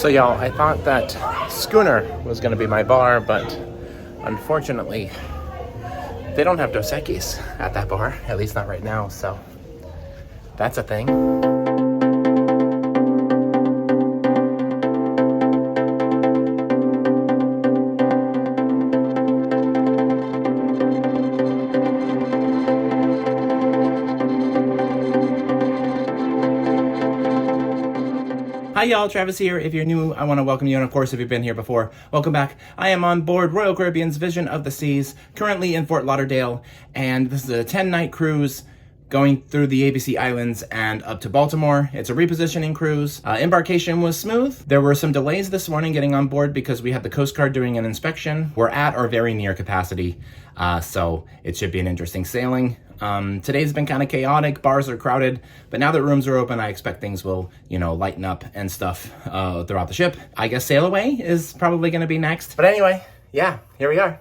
So y'all, I thought that Schooner was going to be my bar, but unfortunately, they don't have Dos Equis at that bar, at least not right now, so that's a thing. Hi y'all, Travis here. If you're new, I want to welcome you, and of course, if you've been here before, welcome back. I am on board Royal Caribbean's Vision of the Seas, currently in Fort Lauderdale, and this is a 10-night cruise going through the ABC Islands and up to Baltimore. It's a repositioning cruise. Embarkation was smooth. There were some delays this morning getting on board because we had the Coast Guard doing an inspection. We're at or very near capacity, so it should be an interesting sailing. Today's been kind of chaotic, bars are crowded, but now that rooms are open, I expect things will, lighten up and stuff throughout the ship. I guess Sailaway is probably going to be next. But anyway, yeah, here we are.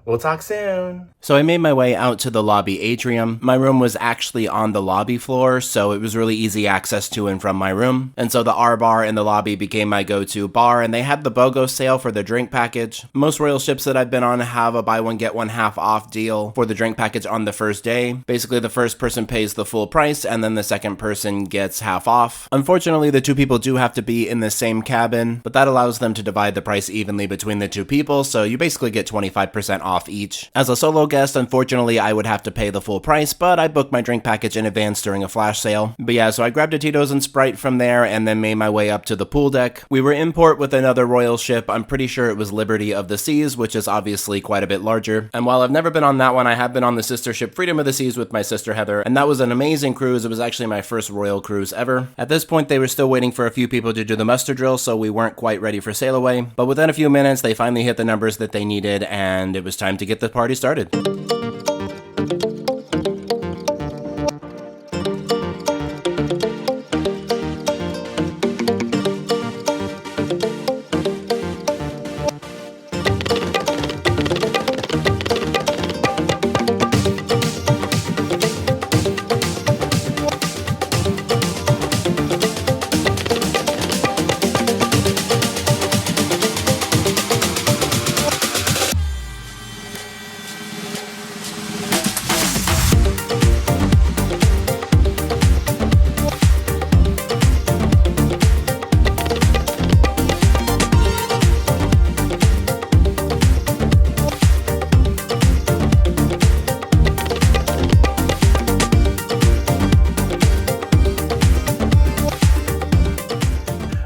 We'll talk soon. So I made my way out to the lobby atrium. My room was actually on the lobby floor, so it was really easy access to and from my room. And so the R bar in the lobby became my go-to bar, and they had the BOGO sale for the drink package. Most Royal ships that I've been on have a buy one get one half off deal for the drink package on the first day. Basically, the first person pays the full price, and then the second person gets half off. Unfortunately, the two people do have to be in the same cabin, but that allows them to divide the price evenly between the two people, so you basically get 25% off each. As a solo guest, unfortunately, I would have to pay the full price, but I booked my drink package in advance during a flash sale. But yeah, so I grabbed a Tito's and Sprite from there and then made my way up to the pool deck. We were in port with another Royal ship. I'm pretty sure it was Liberty of the Seas, which is obviously quite a bit larger. And while I've never been on that one, I have been on the sister ship Freedom of the Seas with my sister Heather, and that was an amazing cruise. It was actually my first Royal cruise ever. At this point, they were still waiting for a few people to do the muster drill, so we weren't quite ready for Sailaway. But within a few minutes, they finally hit the numbers that they needed, and it was time to get the party started.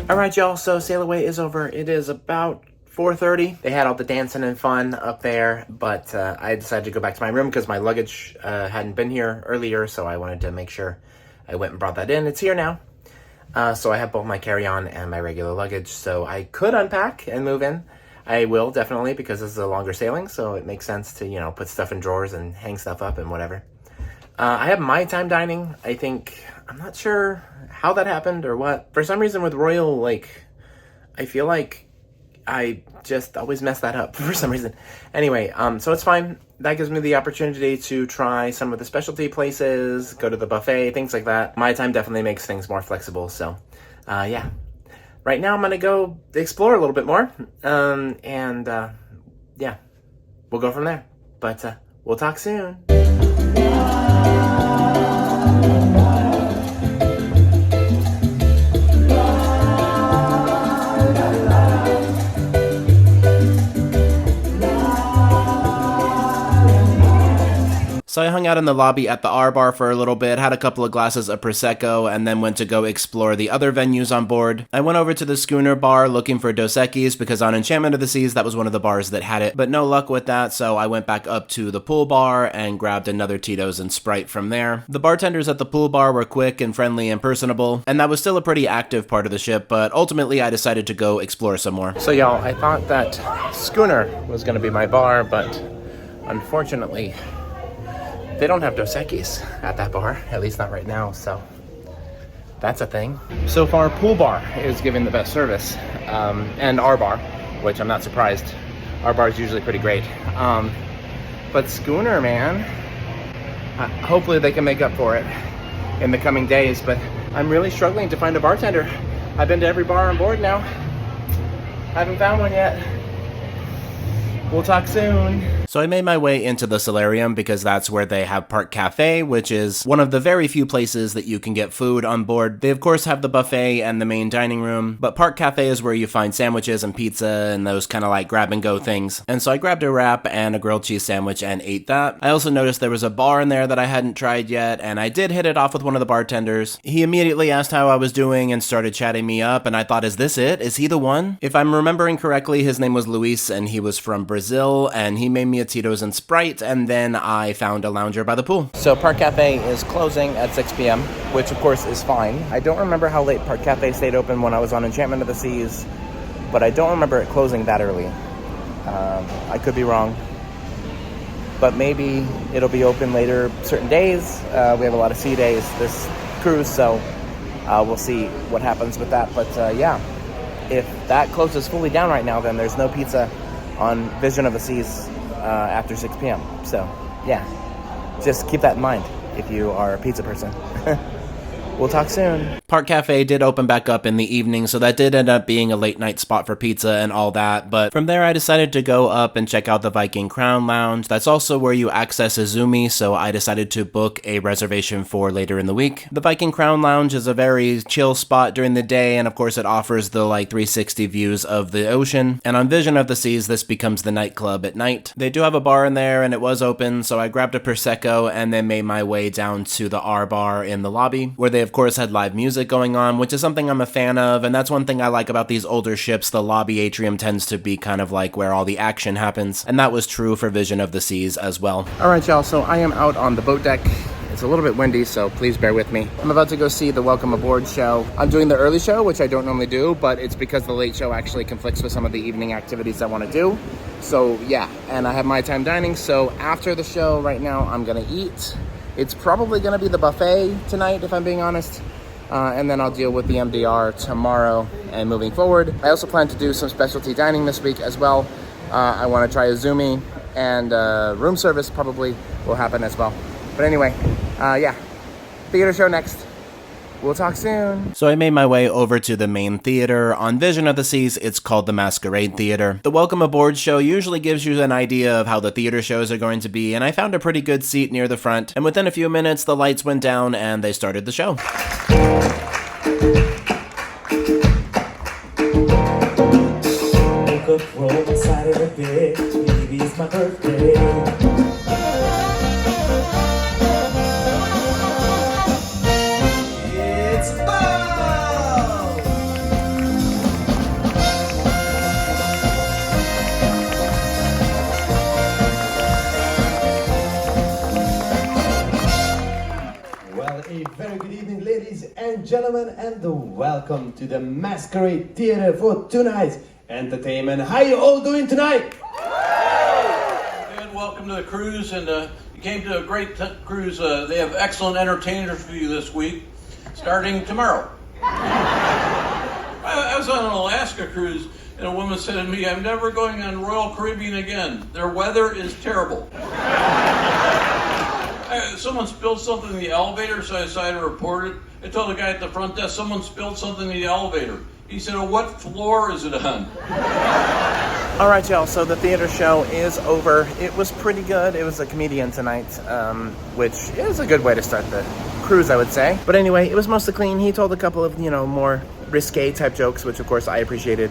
Alright y'all, so Sailaway is over. It is about 4:30. They had all the dancing and fun up there, but I decided to go back to my room because my luggage hadn't been here earlier, so I wanted to make sure I went and brought that in. It's here now. So I have both my carry-on and my regular luggage, so I could unpack and move in. I will, definitely, because this is a longer sailing, so it makes sense to, put stuff in drawers and hang stuff up and whatever. I have my time dining. I'm not sure how that happened or what. For some reason with Royal, I feel like I just always mess that up for some reason. Anyway, so it's fine. That gives me the opportunity to try some of the specialty places, go to the buffet, things like that. My time definitely makes things more flexible, so yeah. Right now I'm gonna go explore a little bit more, yeah, we'll go from there. But we'll talk soon. So I hung out in the lobby at the R bar for a little bit, had a couple of glasses of Prosecco, and then went to go explore the other venues on board. I went over to the Schooner bar looking for Dos Equis because on Enchantment of the Seas, that was one of the bars that had it, but no luck with that, so I went back up to the pool bar and grabbed another Tito's and Sprite from there. The bartenders at the pool bar were quick and friendly and personable, and that was still a pretty active part of the ship, but ultimately I decided to go explore some more. So y'all, I thought that Schooner was going to be my bar, but unfortunately, they don't have Dos Equis at that bar, at least not right now, so that's a thing. So far, Pool Bar is giving the best service, and R Bar, which I'm not surprised. R Bar is usually pretty great. But Schooner, man, hopefully they can make up for it in the coming days, but I'm really struggling to find a bartender. I've been to every bar on board now, Haven't found one yet. We'll talk soon. So I made my way into the solarium because that's where they have Park Cafe, which is one of the very few places that you can get food on board. They of course have the buffet and the main dining room, but Park Cafe is where you find sandwiches and pizza and those kind of like grab and go things. And so I grabbed a wrap and a grilled cheese sandwich and ate that. I also noticed there was a bar in there that I hadn't tried yet, and I did hit it off with one of the bartenders. He immediately asked how I was doing and started chatting me up, and I thought, is this it? Is he the one? If I'm remembering correctly, his name was Luis and he was from Brazil, and he made me a Tito's and Sprite, and then I found a lounger by the pool. So Park Cafe is closing at 6 p.m., which of course is fine. I don't remember how late Park Cafe stayed open when I was on Enchantment of the Seas, but I don't remember it closing that early. I could be wrong, but maybe it'll be open later certain days. We have a lot of sea days this cruise, so we'll see what happens with that. But yeah, if that closes fully down right now, then there's no pizza on Vision of the Seas after 6 p.m. So, yeah, just keep that in mind if you are a pizza person. We'll talk soon. Park Cafe did open back up in the evening, so that did end up being a late night spot for pizza and all that. But from there, I decided to go up and check out the Viking Crown Lounge. That's also where you access Izumi, so I decided to book a reservation for later in the week. The Viking Crown Lounge is a very chill spot during the day, and of course it offers the like 360 views of the ocean. And on Vision of the Seas, this becomes the nightclub at night. They do have a bar in there, and it was open, so I grabbed a Prosecco and then made my way down to the R bar in the lobby, where they of course had live music going on, which is something I'm a fan of, and that's one thing I like about these older ships. The lobby atrium tends to be kind of like where all the action happens, and that was true for Vision of the Seas as well. Alright y'all, so I am out on the boat deck. It's a little bit windy, so please bear with me. I'm about to go see the Welcome Aboard show. I'm doing the early show, which I don't normally do, but it's because the late show actually conflicts with some of the evening activities I want to do. So yeah, and I have my time dining, so after the show right now, I'm gonna eat. It's probably going to be the buffet tonight, if I'm being honest. And then I'll deal with the MDR tomorrow and moving forward. I also plan to do some specialty dining this week as well. I want to try Izumi, and room service probably will happen as well. But anyway, yeah, theater show next. We'll talk soon. So I made my way over to the main theater. On Vision of the Seas, it's called the Masquerade Theater. The Welcome Aboard show usually gives you an idea of how the theater shows are going to be, and I found a pretty good seat near the front. And within a few minutes, the lights went down and they started the show. Woke up, rolled inside of the bed. Maybe it's my birthday. Very good evening, ladies and gentlemen, and welcome to the Masquerade Theater for tonight's entertainment. How you all doing tonight? And welcome to the cruise, and you came to a great cruise. They have excellent entertainers for you this week, starting tomorrow. I was on an Alaska cruise, and a woman said to me, "I'm never going on Royal Caribbean again. Their weather is terrible." Someone spilled something in the elevator, so I decided to report it. I told the guy at the front desk, someone spilled something in the elevator. He said, "Oh, what floor is it on?" Alright y'all, so the theater show is over. It was pretty good. It was a comedian tonight, which is a good way to start the cruise, I would say. But anyway, it was mostly clean. He told a couple of, more risque type jokes, which of course I appreciated.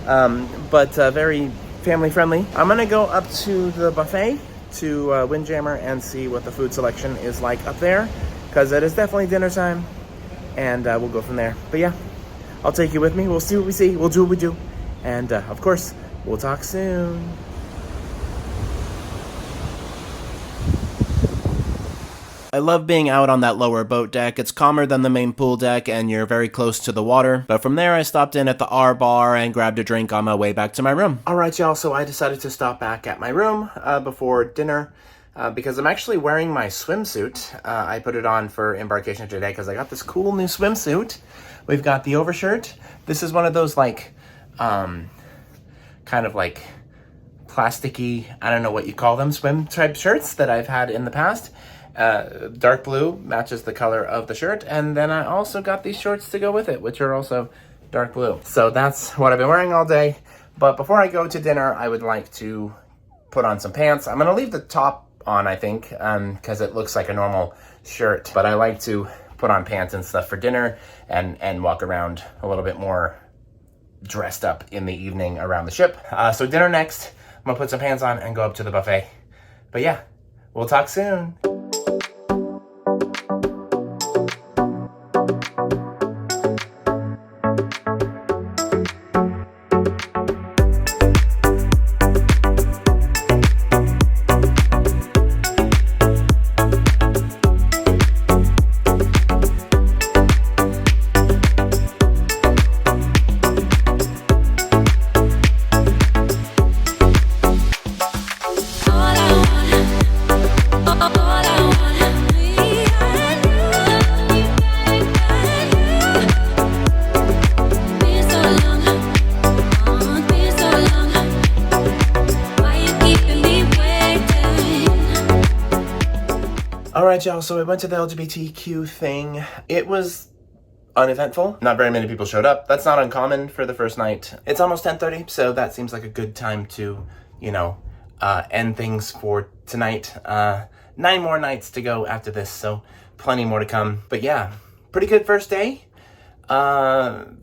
But very family friendly. I'm gonna go up to the buffet to Windjammer and see what the food selection is like up there, because it is definitely dinner time, and we'll go from there. But yeah, I'll take you with me. We'll see what we see. We'll do what we do. And of course, we'll talk soon. I love being out on that lower boat deck. It's calmer than the main pool deck and you're very close to the water. But from there I stopped in at the R bar and grabbed a drink on my way back to my room. Alright y'all, so I decided to stop back at my room before dinner because I'm actually wearing my swimsuit. I put it on for Embarkation today because I got this cool new swimsuit. We've got the overshirt. This is one of those like, kind of like plasticky, I don't know what you call them, swim type shirts that I've had in the past. Dark blue matches the color of the shirt, and then I also got these shorts to go with it, which are also dark blue. So that's what I've been wearing all day. But before I go to dinner, I would like to put on some pants. I'm gonna leave the top on, I think, because it looks like a normal shirt. But I like to put on pants and stuff for dinner and walk around a little bit more dressed up in the evening around the ship. So dinner next. I'm gonna put some pants on and go up to the buffet. But yeah, we'll talk soon. Alright, y'all, so I went to the LGBTQ thing. It was uneventful. Not very many people showed up. That's not uncommon for the first night. It's almost 10:30, so that seems like a good time to, end things for tonight. 9 more nights to go after this, so plenty more to come. But yeah, pretty good first day.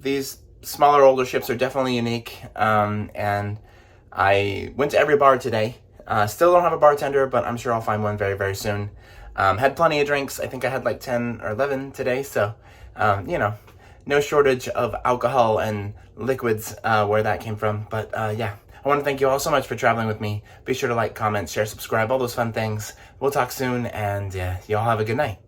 These smaller, older ships are definitely unique, and I went to every bar today. Still don't have a bartender, but I'm sure I'll find one very, very soon. Had plenty of drinks. I think I had like 10 or 11 today, so, no shortage of alcohol and liquids where that came from. But yeah, I want to thank you all so much for traveling with me. Be sure to like, comment, share, subscribe, all those fun things. We'll talk soon, and y'all have a good night.